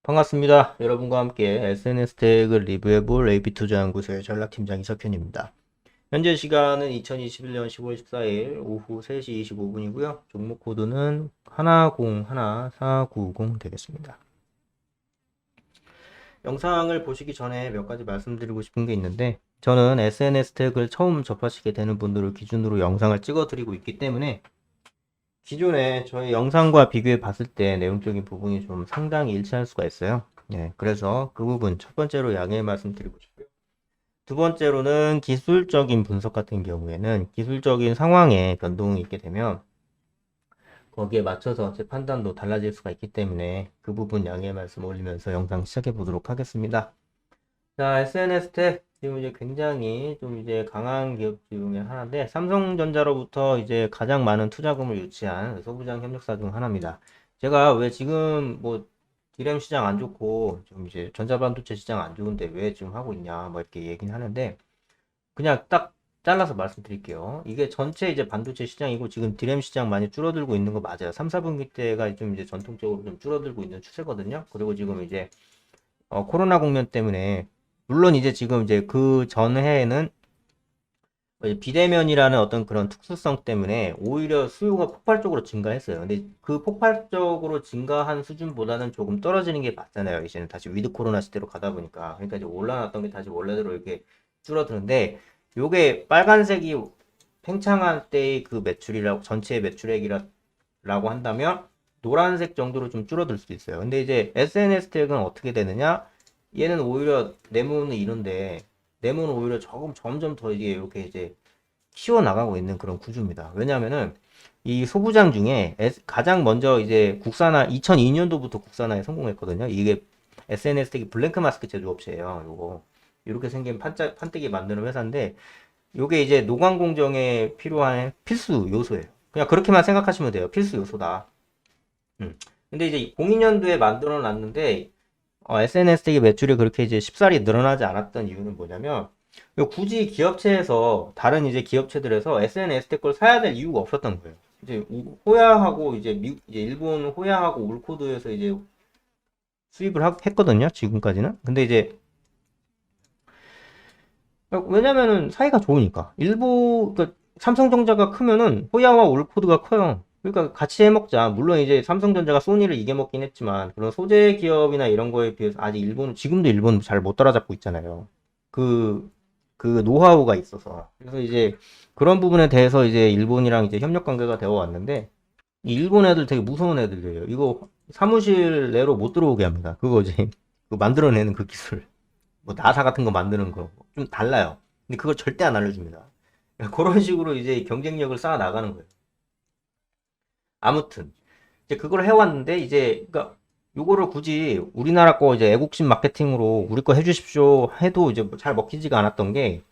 반갑습니다. 여러분과 함께 SNS 태그를 리뷰해볼 AB투자연구소의 전략팀장 이석현입니다. 현재 시간은 2021년 10월 14일 오후 3시 25분이고요. 종목 코드는 101490 되겠습니다. 영상을 보시기 전에 몇 가지 말씀드리고 싶은 게 있는데, 저는 SNS 태그를 처음 접하시게 되는 분들을 기준으로 영상을 찍어 드리고 있기 때문에 기존에 저희 영상과 비교해 봤을 때 내용적인 부분이 좀 상당히 일치할 수가 있어요. 그래서 그 부분 첫 번째로 양해 말씀드리고 싶고요. 두 번째로는 기술적인 분석 같은 경우에는 기술적인 상황에 변동이 있게 되면 거기에 맞춰서 제 판단도 달라질 수가 있기 때문에 그 부분 양해 말씀 올리면서 영상 시작해 보도록 하겠습니다. 자, SNS 텍 지금 이제 굉장히 좀 이제 강한 기업 중에 하나인데, 삼성전자로부터 이제 가장 많은 투자금을 유치한 소부장 협력사 중 하나입니다. 제가 왜 지금 뭐 디램 시장 안 좋고 좀 이제 전자반도체 시장 안 좋은데 왜 지금 하고 있냐 뭐 이렇게 얘기는 하는데, 그냥 딱 잘라서 말씀드릴게요. 이게 전체 이제 반도체 시장이고 지금 디램 시장 많이 줄어들고 있는 거 맞아요. 3, 4분기 때가 좀 이제 전통적으로 좀 줄어들고 있는 추세거든요. 그리고 지금 이제 코로나 국면 때문에, 물론 이제 지금 이제 그 전해에는 비대면이라는 어떤 그런 특수성 때문에 오히려 수요가 폭발적으로 증가했어요. 근데 그 폭발적으로 증가한 수준보다는 조금 떨어지는 게 맞잖아요. 이제는 다시 위드 코로나 시대로 가다 보니까. 그러니까 이제 올라놨던 게 다시 원래대로 이렇게 줄어드는데, 요게 빨간색이 팽창한 때의 그 매출이라고, 전체 매출액이라고 한다면 노란색 정도로 좀 줄어들 수도 있어요. 근데 이제 SNS 텍은 어떻게 되느냐? 얘는 오히려 내문은 이런데, 내문은 오히려 점점 더 이제 이렇게 이제 키워나가고 있는 그런 구조입니다. 왜냐면은 이 소부장 중에 가장 먼저 이제 국산화, 2002년도부터 국산화에 성공했거든요. 이게 SNS 텍이 블랭크 마스크 제조업체예요. 요거 이렇게 생긴 판때기 만드는 회사인데, 요게 이제 노광 공정에 필요한 필수 요소예요. 그냥 그렇게만 생각하시면 돼요. 필수 요소다. 근데 이제 02년도에 만들어 놨는데, SNS택의 매출이 그렇게 이제 쉽사리 늘어나지 않았던 이유는 뭐냐면, 굳이 기업체에서, 다른 이제 기업체들에서 SNS택 걸 사야 될 이유가 없었던 거예요. 이제 호야하고 이제 일본 호야하고 울코드에서 이제 수입을 했거든요. 지금까지는. 근데 이제 왜냐면은 사이가 좋으니까. 그러니까 삼성전자가 크면은 호야와 올코드가 커요. 그러니까 같이 해먹자. 물론 이제 삼성전자가 소니를 이겨먹긴 했지만, 그런 소재 기업이나 이런 거에 비해서 아직 지금도 일본은 잘 못 따라잡고 있잖아요. 그, 그 노하우가 있어서. 그래서 이제 그런 부분에 대해서 이제 일본이랑 이제 협력 관계가 되어 왔는데, 이 일본 애들 되게 무서운 애들이에요. 이거 사무실 내로 못 들어오게 합니다. 그거 이제 그 만들어내는 그 기술. 뭐 나사 같은 거 만드는 거 좀 달라요. 근데 그걸 절대 안 알려줍니다. 그런 식으로 이제 경쟁력을 쌓아 나가는 거예요. 아무튼 이제 그걸 해왔는데, 이제 그러니까 요거를 굳이 우리나라 거 이제 애국심 마케팅으로 우리 거 해주십시오 해도 이제 잘 먹히지가 않았던 게,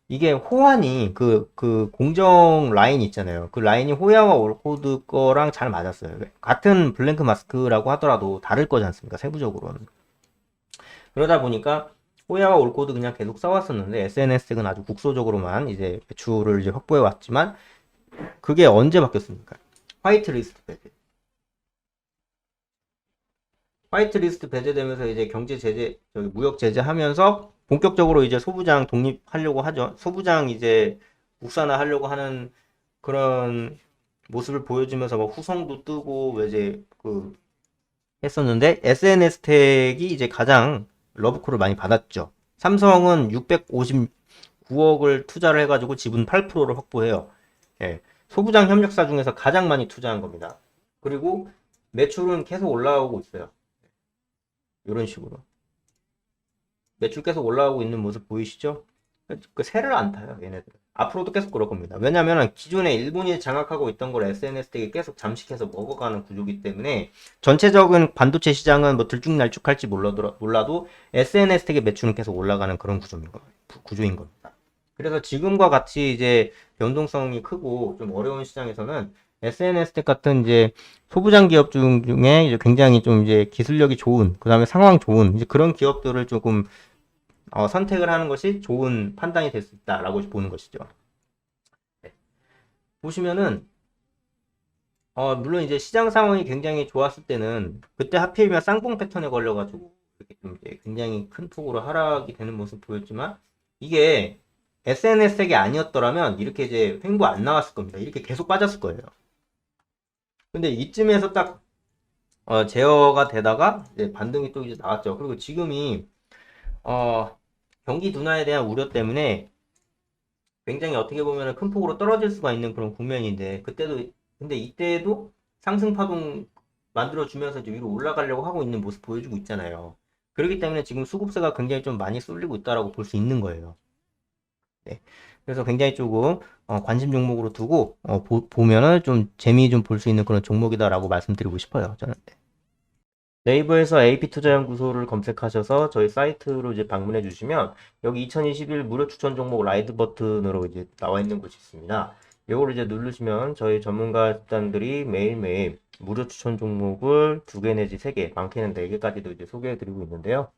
이게 호환이 그 공정 라인 있잖아요. 그 라인이 호야와 올코드 거랑 잘 맞았어요. 같은 블랭크 마스크라고 하더라도 다를 거지 않습니까? 세부적으로는. 그러다 보니까 호야와 올코드 그냥 계속 싸웠었는데, SNS는 아주 국소적으로만 이제 매출을 이제 확보해 왔지만, 그게 언제 바뀌었습니까? 화이트리스트 배제. 화이트리스트 배제되면서 이제 경제 제재, 무역 제재하면서 본격적으로 이제 소부장 독립하려고 하죠. 소부장 이제 국산화 하려고 하는 그런 모습을 보여주면서 막 후성도 뜨고 이제 했었는데, SNS 텍이 이제 가장 러브콜을 많이 받았죠. 삼성은 659억을 투자를 해가지고 지분 8%를 확보해요. 예. 소부장 협력사 중에서 가장 많이 투자한 겁니다. 그리고 매출은 계속 올라오고 있어요. 이런 식으로. 매출 계속 올라오고 있는 모습 보이시죠? 그 새를 안 타요, 얘네들. 앞으로도 계속 그럴 겁니다. 왜냐면 기존에 일본이 장악하고 있던 걸 SNS택이 계속 잠식해서 먹어가는 구조이기 때문에, 전체적인 반도체 시장은 뭐 들쭉날쭉할지 몰라도 SNS택의 매출은 계속 올라가는 그런 구조인 겁니다. 그래서 지금과 같이 이제 변동성이 크고 좀 어려운 시장에서는 SNS택 같은 이제 소부장 기업 중에 이제 굉장히 좀 이제 기술력이 좋은, 그 다음에 상황 좋은 이제 그런 기업들을 조금 선택을 하는 것이 좋은 판단이 될 수 있다라고 보는 것이죠. 네. 보시면은 물론 이제 시장 상황이 굉장히 좋았을 때는 그때 하필이면 쌍봉 패턴에 걸려가지고 이렇게 좀 이제 굉장히 큰 폭으로 하락이 되는 모습 보였지만 이게 SNS색이 아니었더라면 이렇게 이제 횡보 안 나왔을 겁니다. 이렇게 계속 빠졌을 거예요. 근데 이쯤에서 딱 제어가 되다가 이제 반등이 또 이제 나왔죠. 그리고 지금이 어, 경기 둔화에 대한 우려 때문에 굉장히 어떻게 보면 큰 폭으로 떨어질 수가 있는 그런 국면인데 그때도 근데 이때도 상승 파동 만들어 주면서 이제 위로 올라가려고 하고 있는 모습 보여주고 있잖아요. 그렇기 때문에 지금 수급세가 굉장히 좀 많이 쏠리고 있다라고 볼 수 있는 거예요. 네. 그래서 굉장히 조금 관심 종목으로 두고 보면은 좀 재미 좀 볼 수 있는 그런 종목이다라고 말씀드리고 싶어요. 저는. 네. 네이버에서 AP투자연구소를 검색하셔서 저희 사이트로 이제 방문해 주시면 여기 2021 무료 추천 종목 라이드 버튼으로 이제 나와 있는 곳이 있습니다. 이걸 이제 누르시면 저희 전문가 집단들이 매일매일 무료 추천 종목을 2개 내지 3개, 많게는 4개까지도 이제 소개해 드리고 있는데요.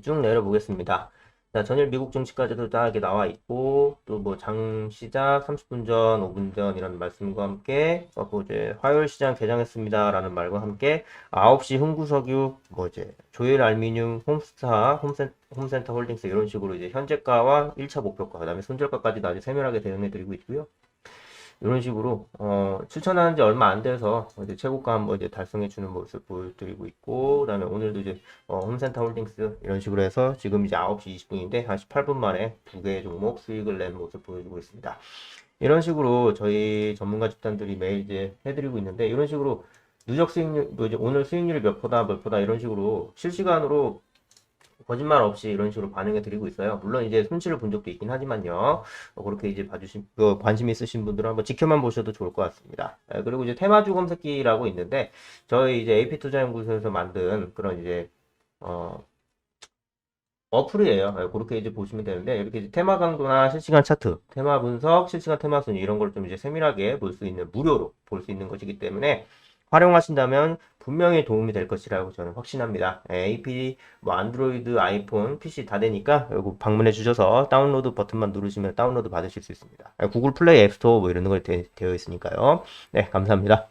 쭉 내려보겠습니다. 자, 전일 미국 증시까지도 다 이렇게 나와 있고, 또 뭐 장 시작 30분 전, 5분 전 이런 말씀과 함께, 뭐 이제 화요일 시장 개장했습니다 라는 말과 함께, 9시 흥구석유, 뭐 이제 조일 알미늄, 홈스타, 홈센터 홀딩스 이런 식으로 이제 현재가와 1차 목표가, 그 다음에 손절가까지도 아주 세밀하게 대응해 드리고 있고요. 이런 식으로 추천한 지 얼마 안 돼서 이제 최고가 한번 이제 달성해 주는 모습 보여드리고 있고 그다음에 오늘도 이제 홈센터 홀딩스 이런 식으로 해서 지금 이제 9시 20분인데 한 18분 만에 2개의 종목 수익을 낸 모습 보여주고 있습니다. 이런 식으로 저희 전문가 집단들이 매일 이제 해드리고 있는데 이런 식으로 누적 수익률 뭐 이제 오늘 수익률이 몇 퍼다 이런 식으로 실시간으로 거짓말 없이 이런 식으로 반응해 드리고 있어요. 물론 이제 손실을 본 적도 있긴 하지만요. 그렇게 이제 관심 있으신 분들은 한번 지켜만 보셔도 좋을 것 같습니다. 그리고 이제 테마주 검색기라고 있는데, 저희 이제 AP투자연구소에서 만든 그런 이제, 어플이에요. 그렇게 이제 보시면 되는데, 이렇게 이제 테마 강도나 실시간 차트, 테마 분석, 실시간 테마 순위 이런 걸 좀 이제 세밀하게 볼 수 있는, 무료로 볼 수 있는 것이기 때문에, 활용하신다면 분명히 도움이 될 것이라고 저는 확신합니다. AP, 뭐 안드로이드, 아이폰, PC 다 되니까 여기 방문해 주셔서 다운로드 버튼만 누르시면 다운로드 받으실 수 있습니다. 구글 플레이 앱스토어 뭐 이런 거 되어 있으니까요. 네, 감사합니다.